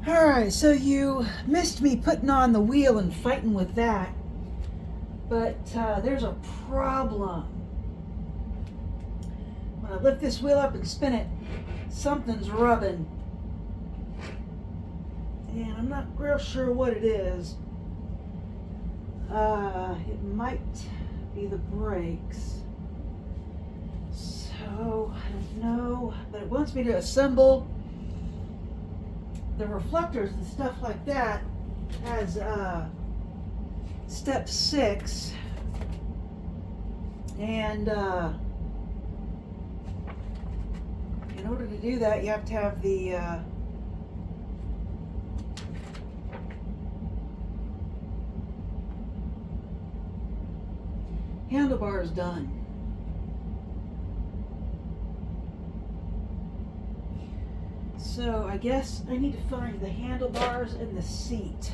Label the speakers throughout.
Speaker 1: Alright, so you missed me putting on the wheel and fighting with that, but there's a problem. When I lift this wheel up and spin it, something's rubbing. And I'm not real sure what it is. It might be the brakes. So, I don't know, but it wants me to assemble the reflectors and stuff like that as step 6. And in order to do that, you have to have the handlebars done. So I guess I need to find the handlebars and the seat.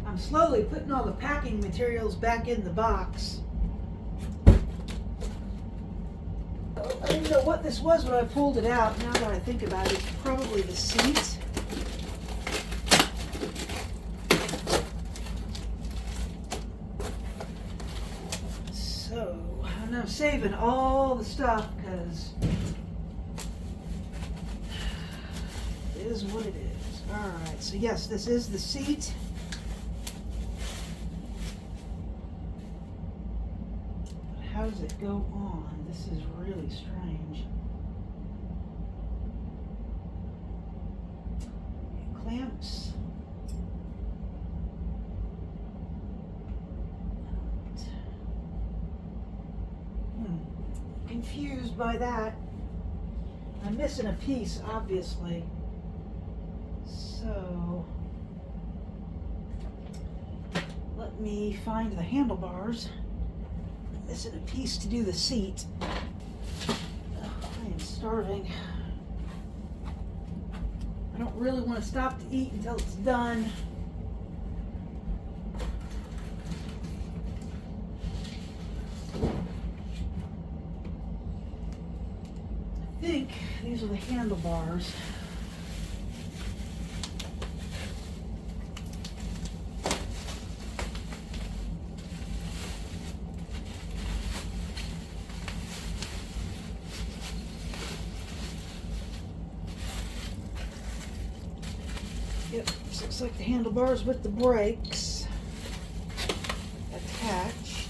Speaker 1: I'm slowly putting all the packing materials back in the box. I didn't know what this was when I pulled it out. Now that I think about it, it's probably the seat. So I'm saving all the stuff because it is what it is. Alright, so yes, this is the seat. But how does it go on? This is really strange. It clamps. Confused by that. I'm missing a piece, obviously. So let me find the handlebars. I'm missing a piece to do the seat. I am starving. I don't really want to stop to eat until it's done. I think these are the handlebars. Yep, this looks like the handlebars with the brakes attached.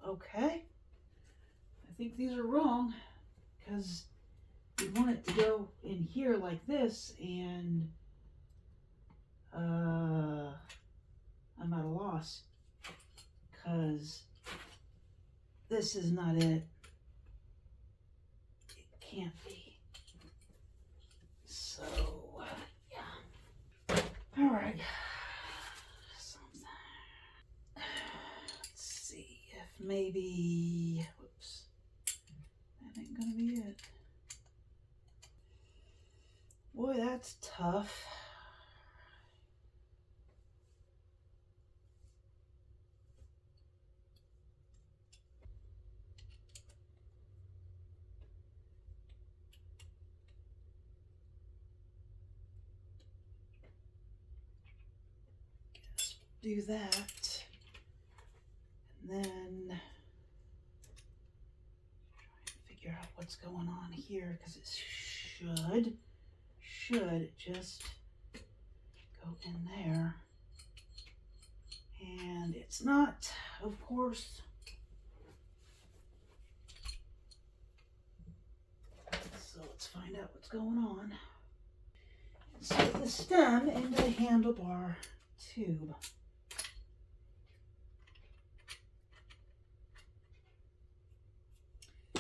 Speaker 1: Okay. I think these are wrong because you want it to go in here like this, and I'm at a loss because this is not it. It can't be. So, yeah. All right. Maybe, whoops, that ain't gonna be it. Boy, that's tough. Guess do that. And then try and figure out what's going on here, because it should just go in there. And it's not, of course. So let's find out what's going on. Insert the stem into the handlebar tube.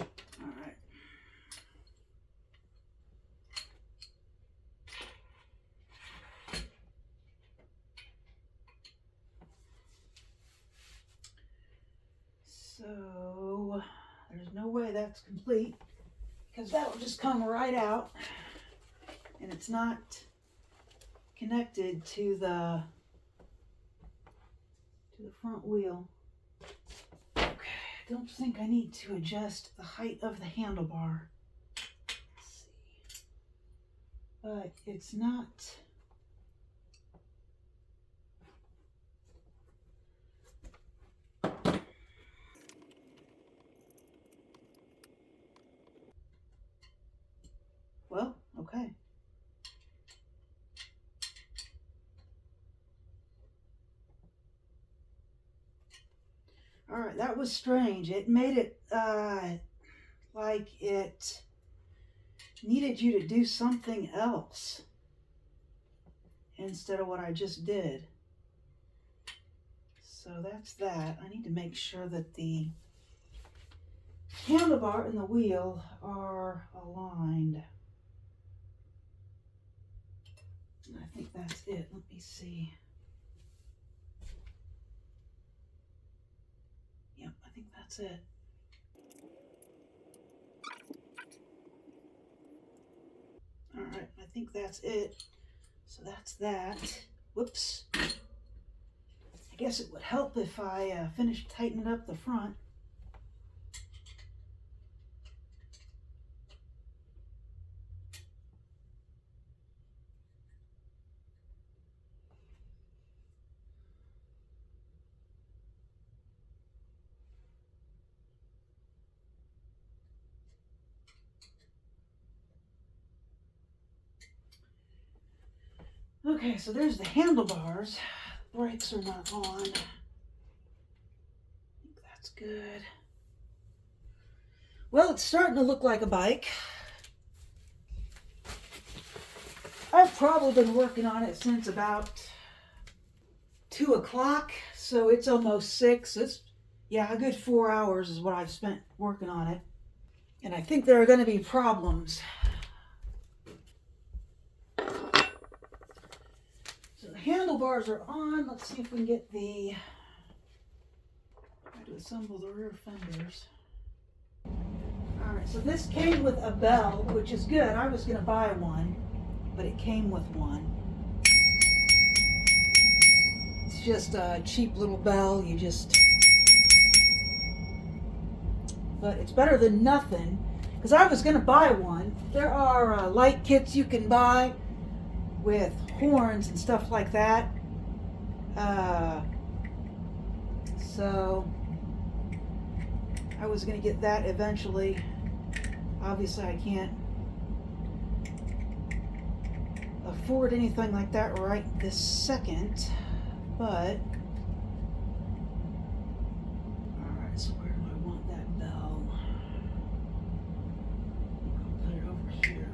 Speaker 1: All right. So there's no way that's complete because that will just come right out, and it's not connected to the front wheel. Okay, I don't think I need to adjust the height of the handlebar. Let's see. But it's not. Well, okay. All right, that was strange. It made it like it needed you to do something else instead of what I just did. So that's that. I need to make sure that the handlebar and the wheel are aligned. And I think that's it. Let me see. Yep, I think that's it. All right, I think that's it. So that's that. Whoops. I guess it would help if I finished tightening up the front. Okay, so there's the handlebars. Brakes are not on. I think that's good. Well, it's starting to look like a bike. I've probably been working on it since about 2 o'clock, so it's almost 6. It's, yeah, a good 4 hours is what I've spent working on it. And I think there are going to be problems. So the handlebars are on. Let's see if we can get the, try to assemble the rear fenders. All right, so this came with a bell, which is good. I was going to buy one, but it came with one. It's just a cheap little bell. You just, but it's better than nothing, because I was going to buy one. There are light kits you can buy with horns and stuff like that. So I was going to get that eventually. Obviously, I can't afford anything like that right this second, but alright, so where do I want that bell? I'll put it over here.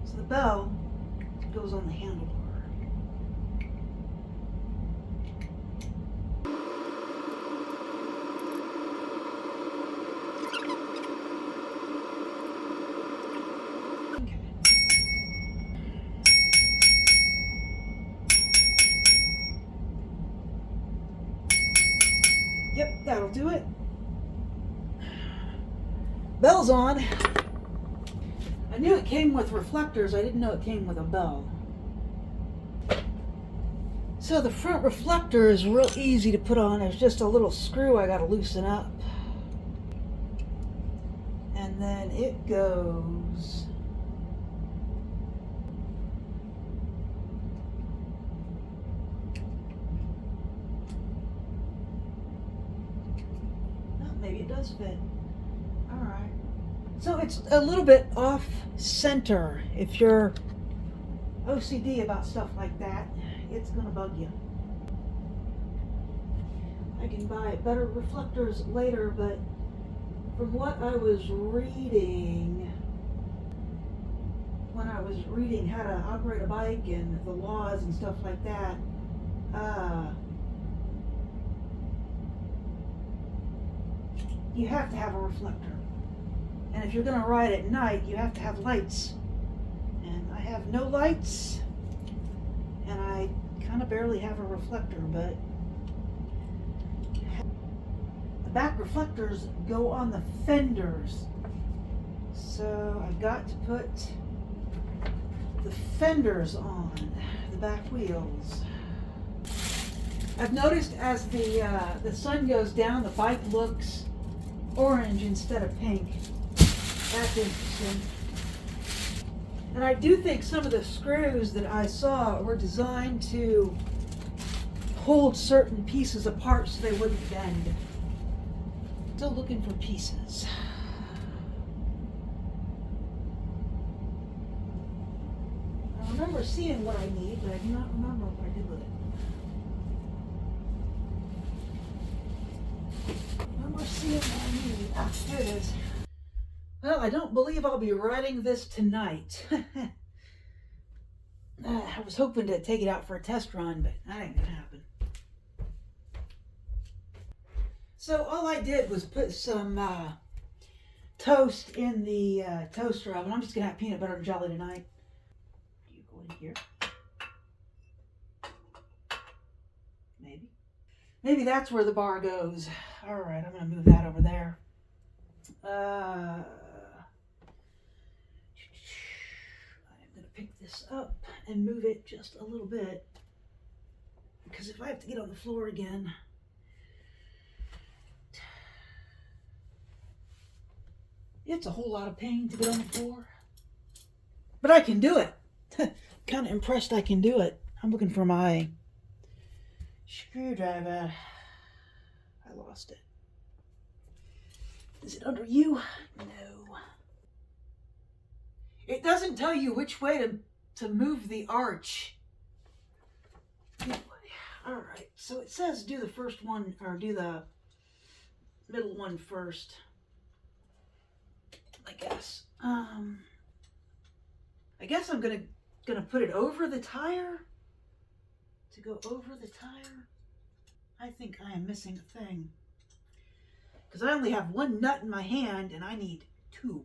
Speaker 1: So the bell goes on the handlebar. Yep, that'll do it. Bell's on. I knew it came with reflectors. I didn't know it came with a bell. So the front reflector is real easy to put on. There's just a little screw I got to loosen up. And then it goes maybe it does fit. All right. So it's a little bit off center. If you're OCD about stuff like that, it's gonna bug you. I can buy better reflectors later, but from what I was reading, when I was reading how to operate a bike and the laws and stuff like that, you have to have a reflector. And if you're going to ride at night, you have to have lights. And I have no lights, and I kind of barely have a reflector, but the back reflectors go on the fenders. So I've got to put the fenders on the back wheels. I've noticed as the sun goes down, the bike looks orange instead of pink. That's interesting. And I do think some of the screws that I saw were designed to hold certain pieces apart so they wouldn't bend. Still looking for pieces. I remember seeing what I need, but I do not remember what I did with it. I remember seeing what I need. Ah, here it is. Well, I don't believe I'll be riding this tonight. I was hoping to take it out for a test run, but that ain't gonna happen. So all I did was put some toast in the toaster oven. I'm just gonna have peanut butter and jelly tonight. You go in here. Maybe that's where the bar goes. All right, I'm gonna move that over there. I'm gonna pick this up and move it just a little bit, because if I have to get on the floor again, it's a whole lot of pain to get on the floor. But I can do it. Kind of impressed I can do it. I'm looking for my screwdriver. I lost it. Is it under you? No. It doesn't tell you which way to move the arch. All right, so it says do the first one, or do the middle one first, I guess. I guess I'm gonna put it over the tire. To go over the tire. I think I am missing a thing, because I only have one nut in my hand and I need two.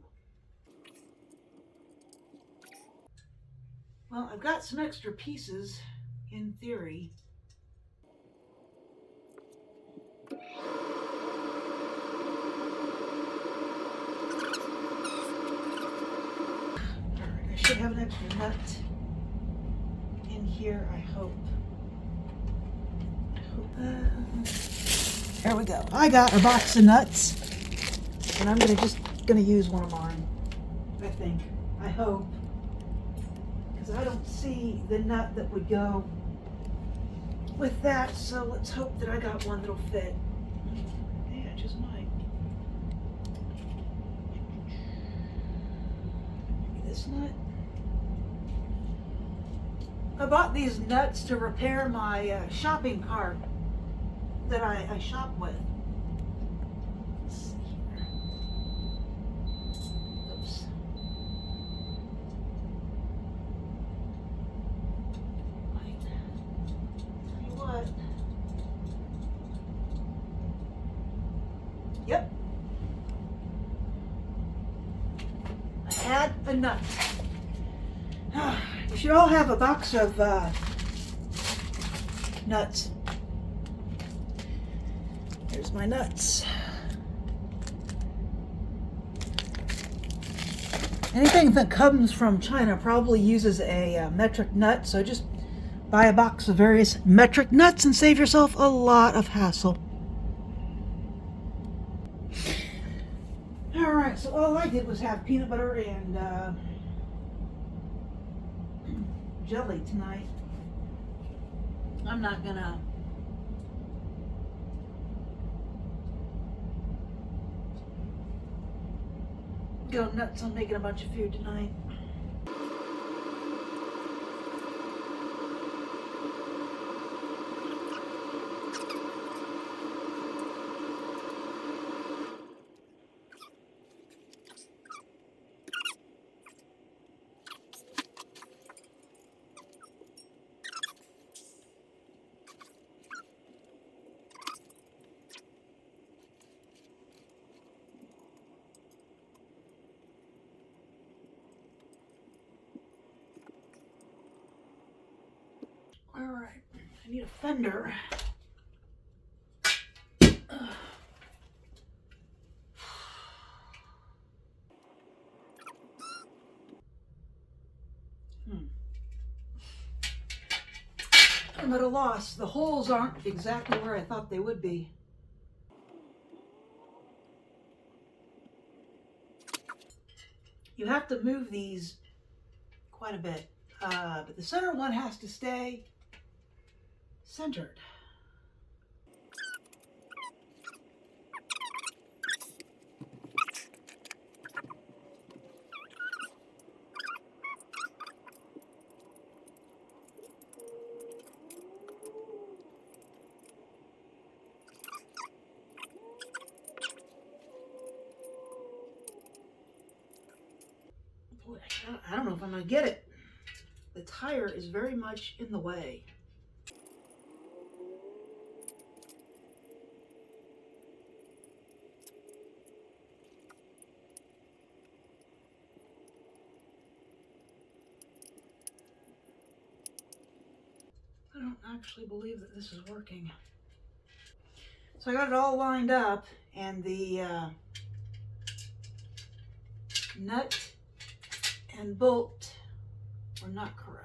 Speaker 1: Well, I've got some extra pieces in theory. Alright, I should have an extra nut in here, I hope. There we go. I got a box of nuts, and I'm just gonna use one of mine, I think. I hope. Because I don't see the nut that would go with that, so let's hope that I got one that'll fit. Yeah, it just might. Maybe this nut. I bought these nuts to repair my shopping cart that I shop with. Let's see here. Oops. Right. Tell you what. Yep. I had a nut. You should all have a box of nuts. Here's my nuts. Anything that comes from China probably uses a metric nut, so just buy a box of various metric nuts and save yourself a lot of hassle. Alright, so all I did was have peanut butter and jelly tonight. I'm not gonna go nuts on making a bunch of food tonight. All right, I need a fender. I'm at a loss. The holes aren't exactly where I thought they would be. You have to move these quite a bit, but the center one has to stay centered. Boy, I don't know if I'm going to get it. The tire is very much in the way. I don't actually believe that this is working. So I got it all lined up, and the nut and bolt were not correct.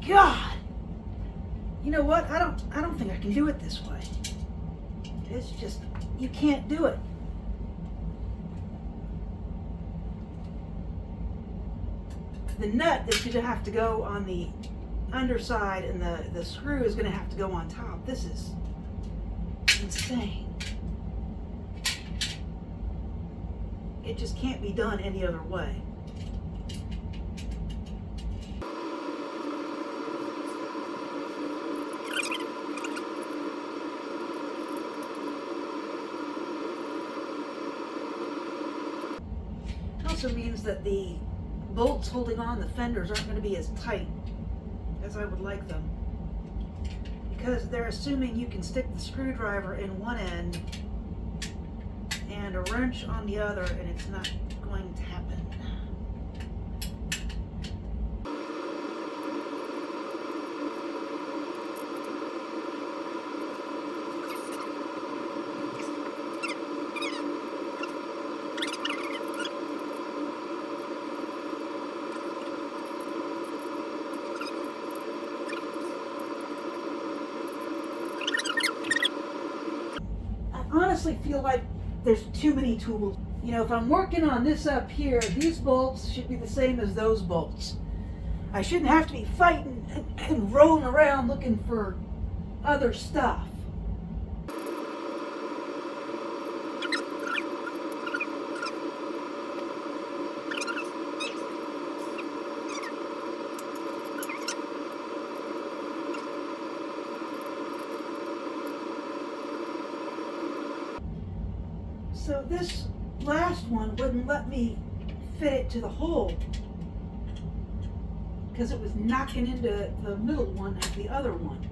Speaker 1: God, you know what? I don't think I can do it this way. It's just, you can't do it. The nut is going to have to go on the underside, and the screw is going to have to go on top. This is insane. It just can't be done any other way. It also means that the bolts holding on the fenders aren't going to be as tight as I would like them, because they're assuming you can stick the screwdriver in one end and a wrench on the other, and it's not going to happen. I honestly feel like there's too many tools. You know, if I'm working on this up here, these bolts should be the same as those bolts. I shouldn't have to be fighting and rolling around looking for other stuff. So this last one wouldn't let me fit it to the hole because it was knocking into the middle one of the other one.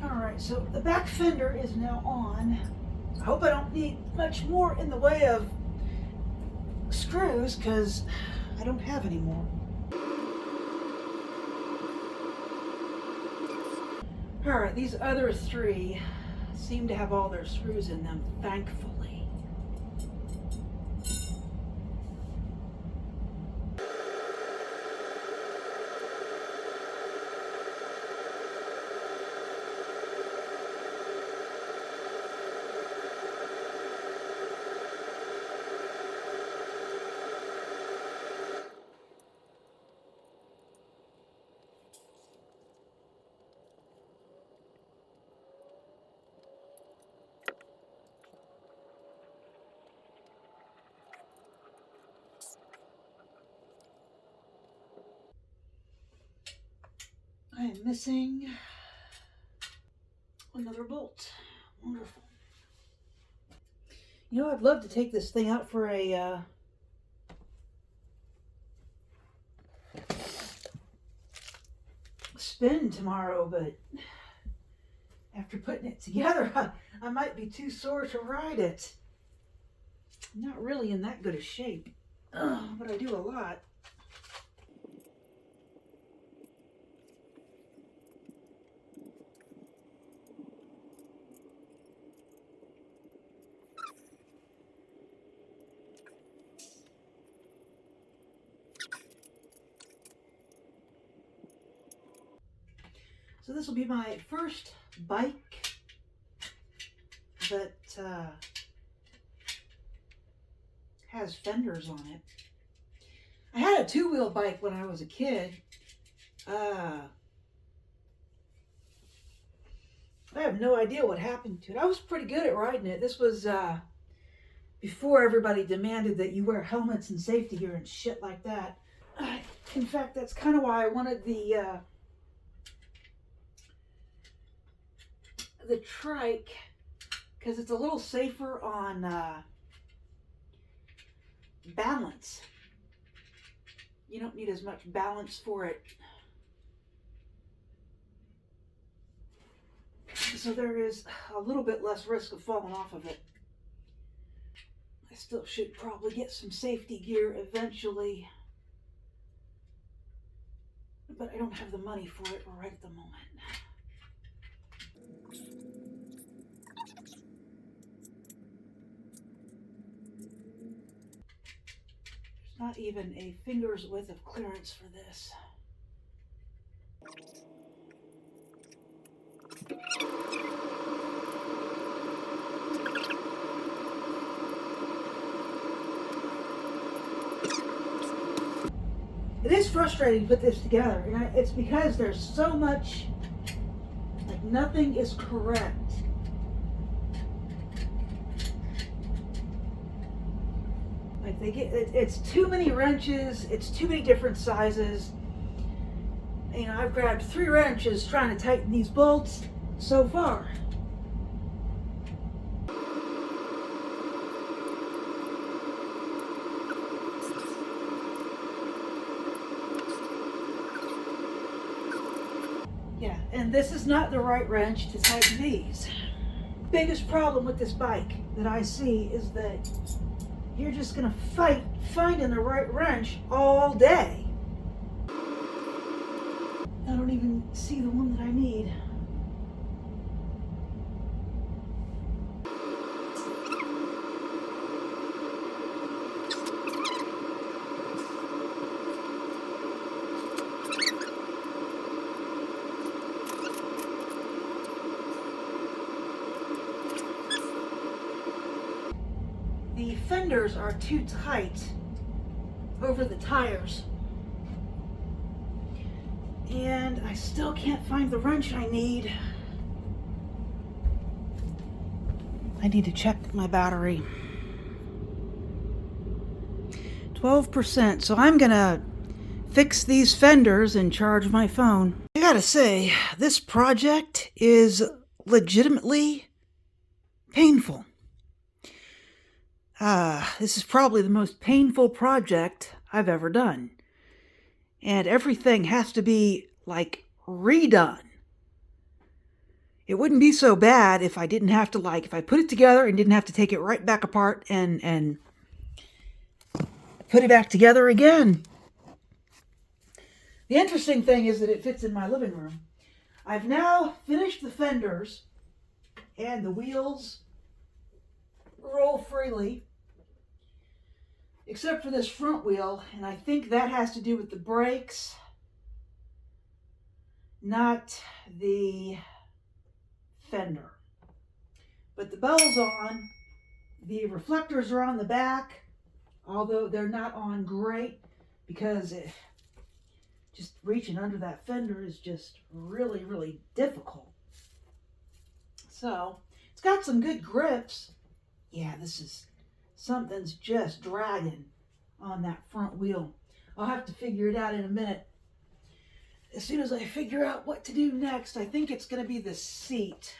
Speaker 1: All right, so the back fender is now on. I hope I don't need much more in the way of screws, because I don't have any more. All right, these other three seem to have all their screws in them, thankfully. I'm missing another bolt. Wonderful. You know, I'd love to take this thing out for a spin tomorrow, but after putting it together, I might be too sore to ride it. I'm not really in that good a shape, but I do a lot. So this will be my first bike that has fenders on it. I had a two-wheel bike when I was a kid. I have no idea what happened to it. I was pretty good at riding it. This was before everybody demanded that you wear helmets and safety gear and shit like that. In fact, that's kind of why I wanted the trike, because it's a little safer on balance. You don't need as much balance for it. So there is a little bit less risk of falling off of it. I still should probably get some safety gear eventually, but I don't have the money for it right at the moment. There's not even a finger's width of clearance for this. It is frustrating to put this together, and it's because there's so much, like nothing is correct. Like it's too many wrenches, it's too many different sizes. You know, I've grabbed 3 wrenches trying to tighten these bolts so far. Yeah, and this is not the right wrench to tighten these. Biggest problem with this bike that I see is that you're just gonna fight finding the right wrench all day. I don't even see the one that I need. The fenders are too tight over the tires, and I still can't find the wrench I need. I need to check my battery. 12%, so I'm gonna fix these fenders and charge my phone. I gotta say, this project is legitimately painful. This is probably the most painful project I've ever done. And everything has to be, like, redone. It wouldn't be so bad if I didn't have to, like, if I put it together and didn't have to take it right back apart and put it back together again. The interesting thing is that it fits in my living room. I've now finished the fenders, and the wheels roll freely, except for this front wheel, and I think that has to do with the brakes, not the fender. But the bell's on, the reflectors are on the back, although they're not on great, because just reaching under that fender is just really, really difficult. So, it's got some good grips. Yeah, something's just dragging on that front wheel. I'll have to figure it out in a minute. as soon as I figure out what to do next, I think it's going to be the seat.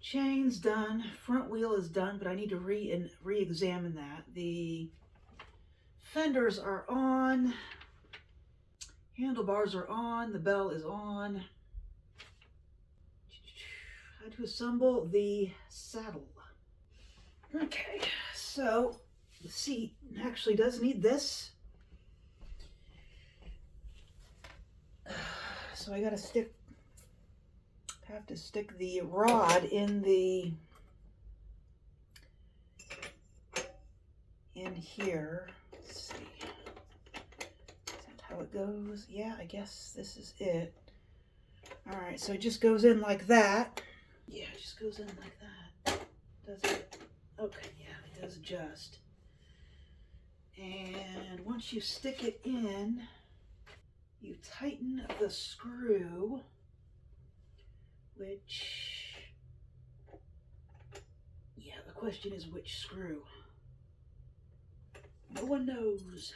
Speaker 1: Chain's done, front wheel is done, but I need to re-examine that. The fenders are on, handlebars are on, the bell is on. How to assemble the saddle. Okay, so the seat actually does need this. So I gotta have to stick the rod in here. Let's see. Is that how it goes? Yeah, I guess this is it. All right, so it just goes in like that. Yeah, it just goes in like that. Does it? Okay, yeah, it does adjust. And once you stick it in, you tighten the screw, which, yeah, the question is which screw. No one knows.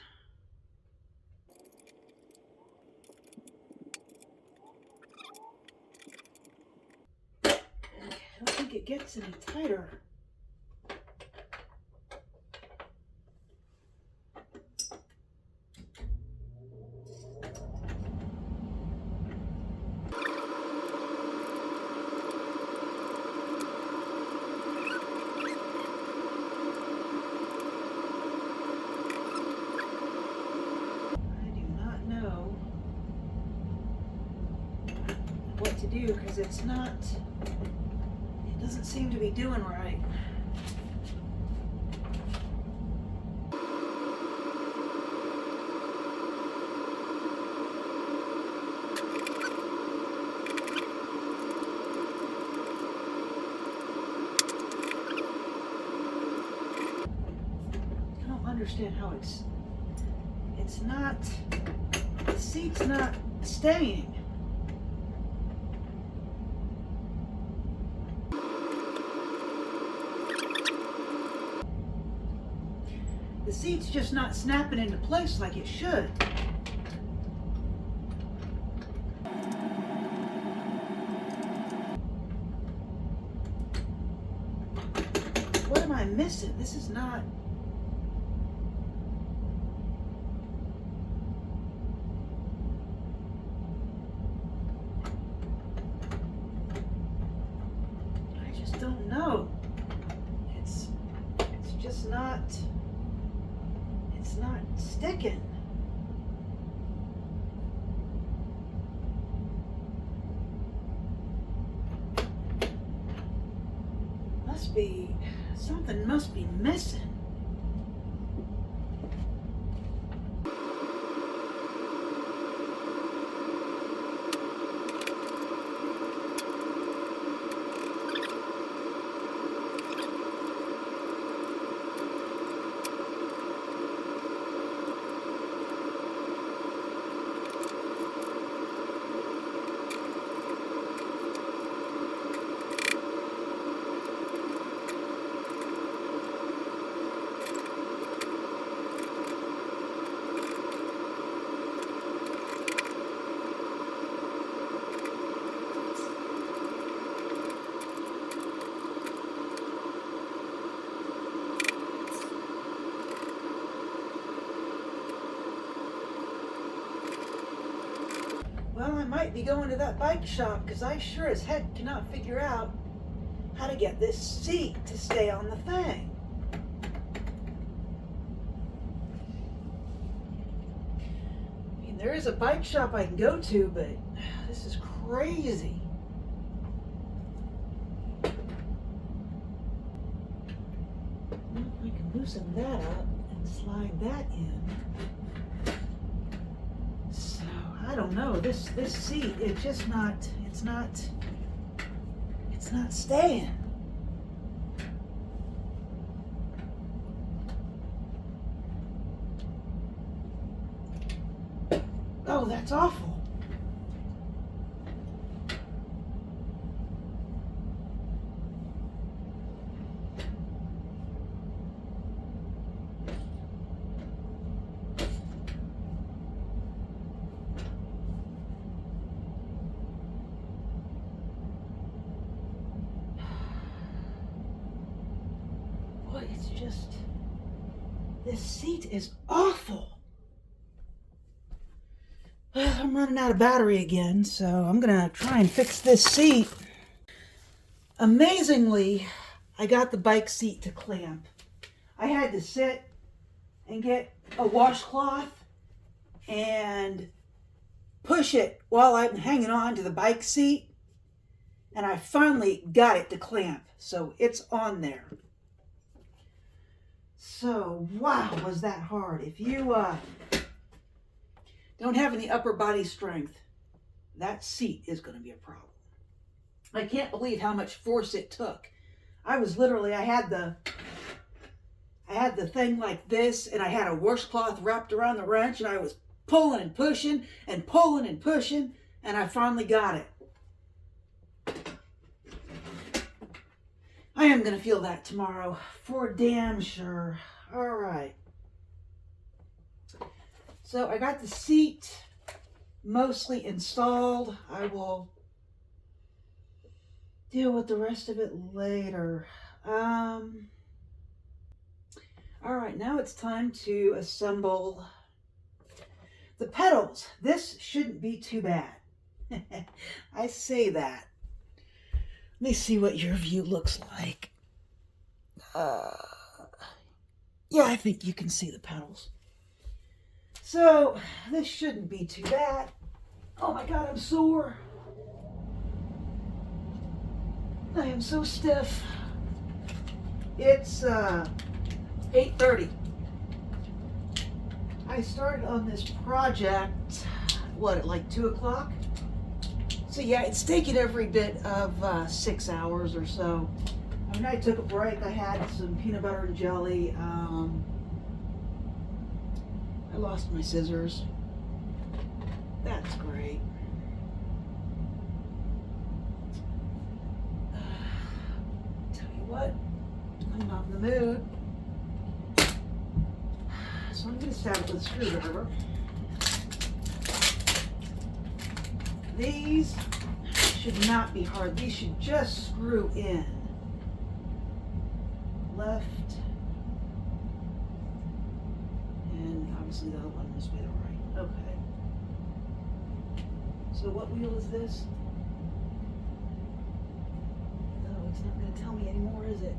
Speaker 1: Okay, I don't think it gets any tighter. What to do because it doesn't seem to be doing right. I don't understand how it's not, the seat's not staying. The seat's just not snapping into place like it should. What am I missing? This is not... I just don't know. It's just not... It's not sticking. Something must be missing. Well, I might be going to that bike shop because I sure as heck cannot figure out how to get this seat to stay on the thing. I mean, there is a bike shop I can go to, but this is crazy. Well, I can loosen that up and slide that in. I don't know, this seat, it's not staying. Oh, that's awful. it's just, this seat is awful. I'm running out of battery again, so I'm gonna try and fix this seat. Amazingly, I got the bike seat to clamp. I had to sit and get a washcloth and push it while I'm hanging on to the bike seat, and I finally got it to clamp, so it's on there. So, wow, was that hard. If you don't have any upper body strength, that seat is going to be a problem. I can't believe how much force it took. I was literally, I had the thing like this, and I had a washcloth wrapped around the wrench, and I was pulling and pushing and pulling and pushing, and I finally got it. I am going to feel that tomorrow, for damn sure. All right. So I got the seat mostly installed. I will deal with the rest of it later. All right, now it's time to assemble the pedals. This shouldn't be too bad. I say that. Let me see what your view looks like. Yeah, I think you can see the pedals. So, this shouldn't be too bad. Oh my God, I'm sore. I am so stiff. It's 8:30. I started on this project, at like 2 o'clock? So yeah, it's taken every bit of 6 hours or so. I mean, I took a break. I had some peanut butter and jelly. I lost my scissors. That's great. Tell you what, I'm not in the mood. So I'm going to stab it with a screwdriver. These should not be hard. These should just screw in. Left. And obviously the other one must be the right. Okay. So what wheel is this? Oh, it's not going to tell me anymore, is it?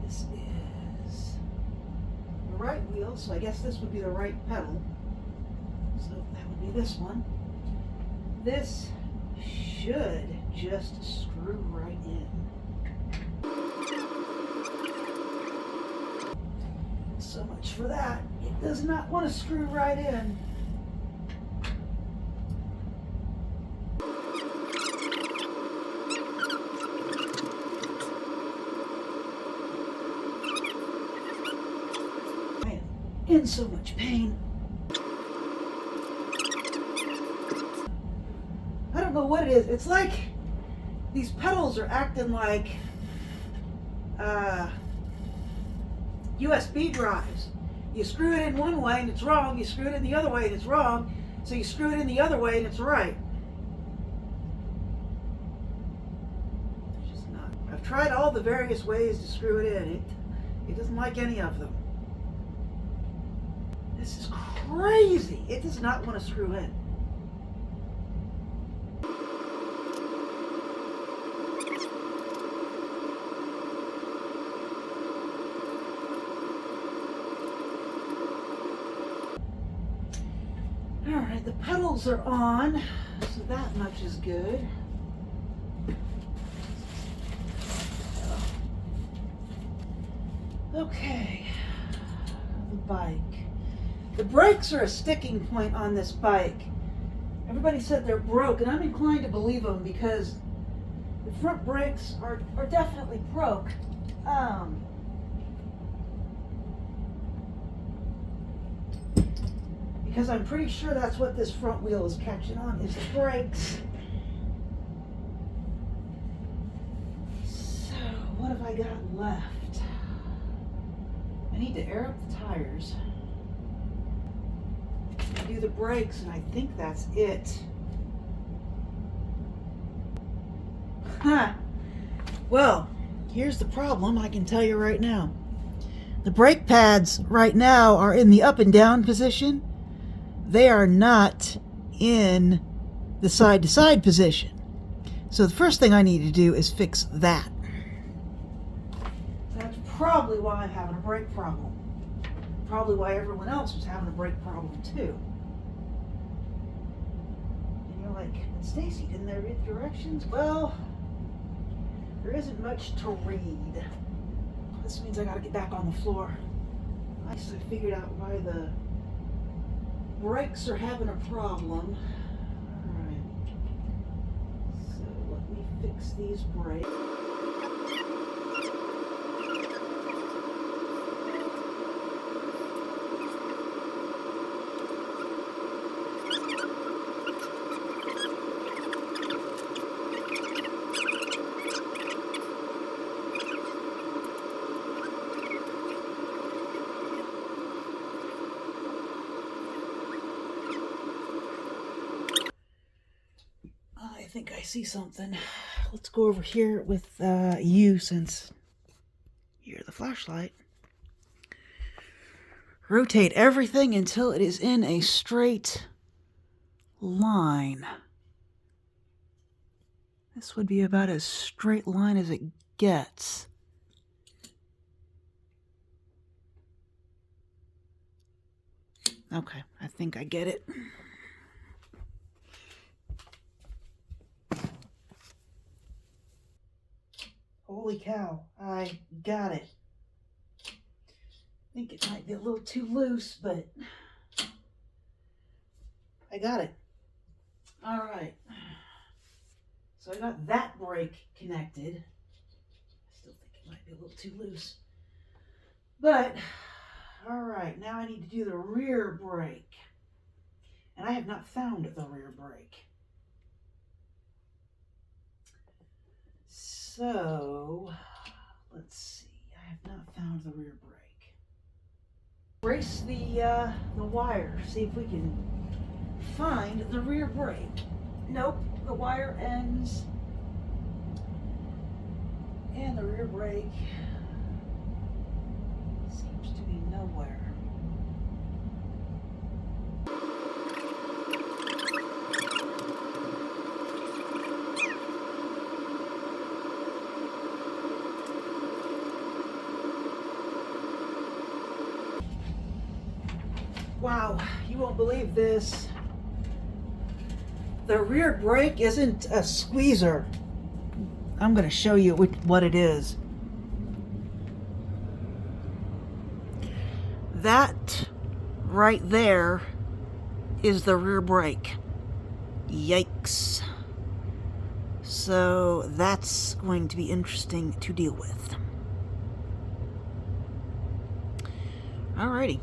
Speaker 1: This is the right wheel, so I guess this would be the right pedal. So that would be this one. This should just screw right in. So much for that. It does not want to screw right in. I am in so much pain. I don't know what it is. It's like these pedals are acting like USB drives. You screw it in one way and it's wrong. You screw it in the other way and it's wrong. So you screw it in the other way and it's right. It's just not. I've tried all the various ways to screw it in. It doesn't like any of them. This is crazy. It does not want to screw in. Alright, the pedals are on, so that much is good. Okay, the bike. The brakes are a sticking point on this bike. Everybody said they're broke, and I'm inclined to believe them because the front brakes are definitely broke. Because I'm pretty sure that's what this front wheel is catching on, is the brakes. So, what have I got left? I need to air up the tires. Do the brakes, and I think that's it. Huh. Well, Here's the problem, I can tell you right now. The brake pads right now are in the up and down position. They are not in the side to side position. So the first thing I need to do is fix that. That's probably why I'm having a brake problem. Probably why everyone else was having a brake problem too. And you're like, Stacy, didn't they read directions? Well, there isn't much to read. This means I gotta get back on the floor. I figured out why the brakes are having a problem. Alright. So let me fix these brakes. I think I see something. Let's go over here with you since you're the flashlight. Rotate everything until it is in a straight line. This would be about as straight line as it gets. Okay, I think I get it. Holy cow, I got it. I think it might be a little too loose, but I got it. All right. So I got that brake connected. I still think it might be a little too loose. But, all right, now I need to do the rear brake. And I have not found the rear brake. So, let's see. I have not found the rear brake. Brace the wire. See if we can find the rear brake. Nope, the wire ends. And the rear brake seems to be nowhere. Wow, you won't believe this. The rear brake isn't a squeezer. I'm going to show you what it is. That right there is the rear brake. Yikes. So that's going to be interesting to deal with. Alrighty.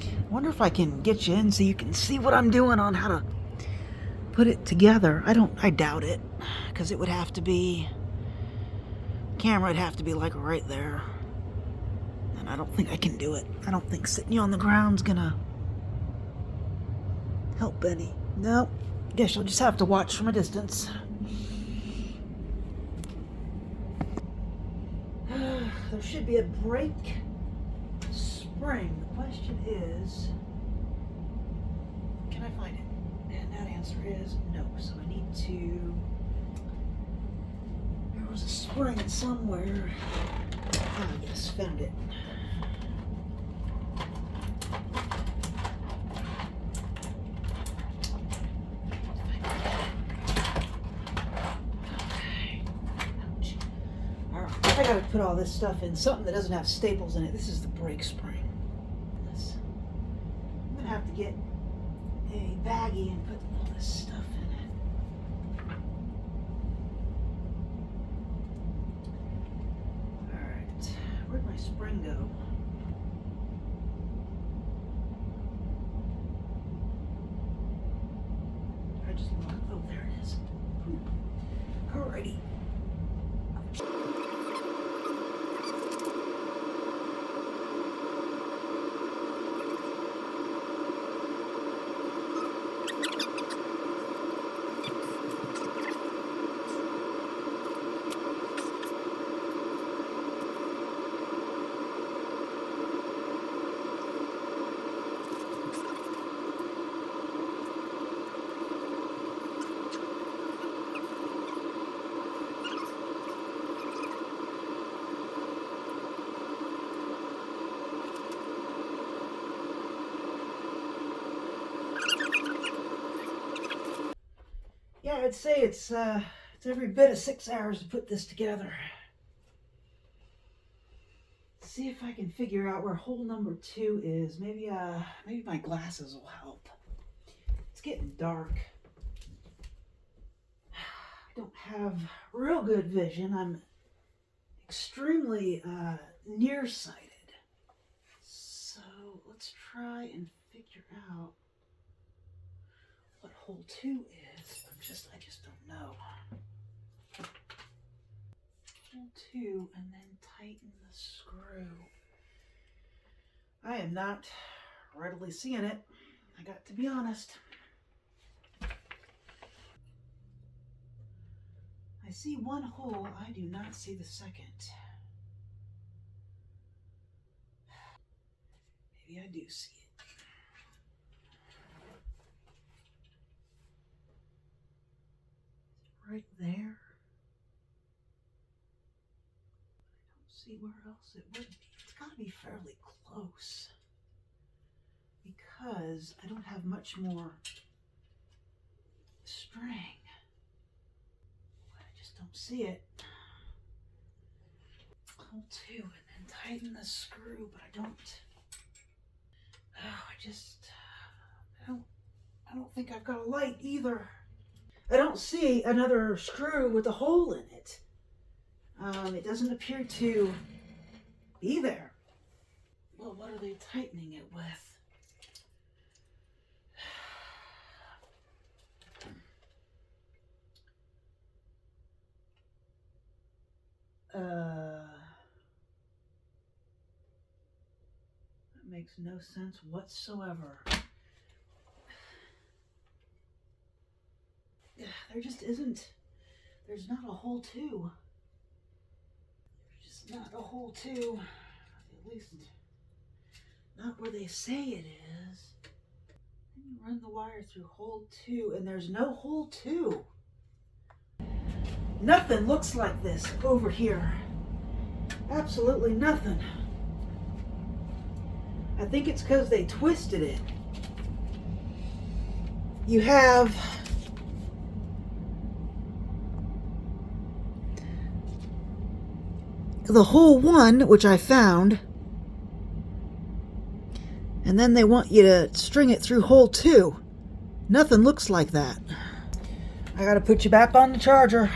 Speaker 1: I wonder if I can get you in so you can see what I'm doing on how to put it together. I doubt it, because it would have to be, camera would have to be like right there. And I don't think I can do it. I don't think sitting you on the ground's gonna help any. No, guess you'll just have to watch from a distance. There should be a brake spring. The question is, can I find it? And that answer is no. So I need to, there was a spring somewhere. Ah, yes, found it. Okay. Ouch. All right, I gotta put all this stuff in something that doesn't have staples in it. This is the brake spring. I'm gonna have to get a baggie and put all this stuff in it. Alright, where'd my spring go? I just lost, oh, there it is. Alrighty. I'd say it's every bit of 6 hours to put this together. Let's see if I can figure out where hole number 2 is. Maybe my glasses will help. It's getting dark. I don't have real good vision. I'm extremely nearsighted. So let's try and figure out what hole 2 is. I just don't know. Hole 2 and then tighten the screw. I am not readily seeing it. I got to be honest. I see one hole, I do not see the second. Maybe I do see it. Right there. I don't see where else it would be. It's got to be fairly close because I don't have much more string. Don't see it. Hole 2 and then tighten the screw, but I don't. Oh, I don't think I've got a light either. I don't see another screw with a hole in it. It doesn't appear to be there. Well, what are they tightening it with? That makes no sense whatsoever. There just isn't. There's not a hole 2. There's just not a hole 2. At least not where they say it is. Then you run the wire through hole 2 and there's no hole 2. Nothing looks like this over here. Absolutely nothing. I think it's because they twisted it. You have the hole 1, which I found, and then they want you to string it through hole 2. Nothing looks like that. I gotta put you back on the charger.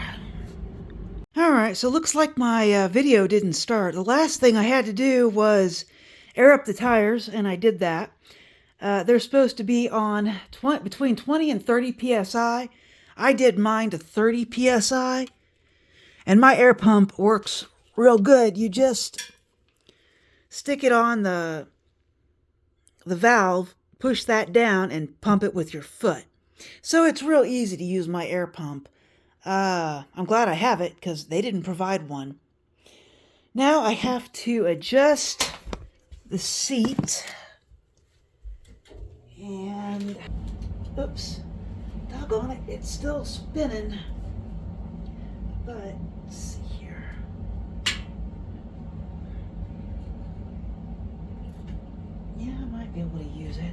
Speaker 1: Alright, so looks like my video didn't start. The last thing I had to do was air up the tires, and I did that. They're supposed to be on between 20 and 30 psi. I did mine to 30 psi, and my air pump works real good. You just stick it on the valve, push that down, and pump it with your foot. So it's real easy to use my air pump. I'm glad I have it because they didn't provide one. Now I have to adjust the seat. And, oops, doggone it, it's still spinning. But, let's see here. Yeah, I might be able to use it.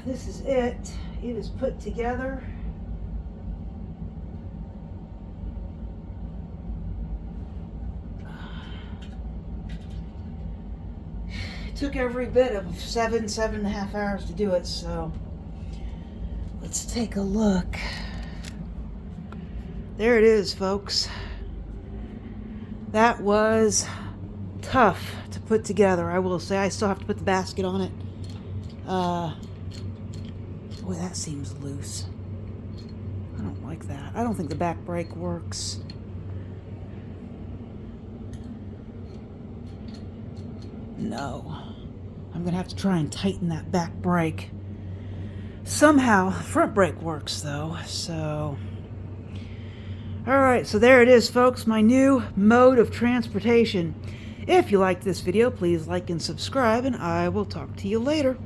Speaker 1: This is it. It is put together. It took every bit of 7.5 hours to do it, so let's take a look. There it is, folks. That was tough to put together, I will say. I still have to put the basket on it. Boy, that seems loose. I don't like that. I don't think the back brake works. No. I'm going to have to try and tighten that back brake. Somehow, front brake works though, so... Alright, so there it is, folks, my new mode of transportation. If you liked this video, please like and subscribe, and I will talk to you later.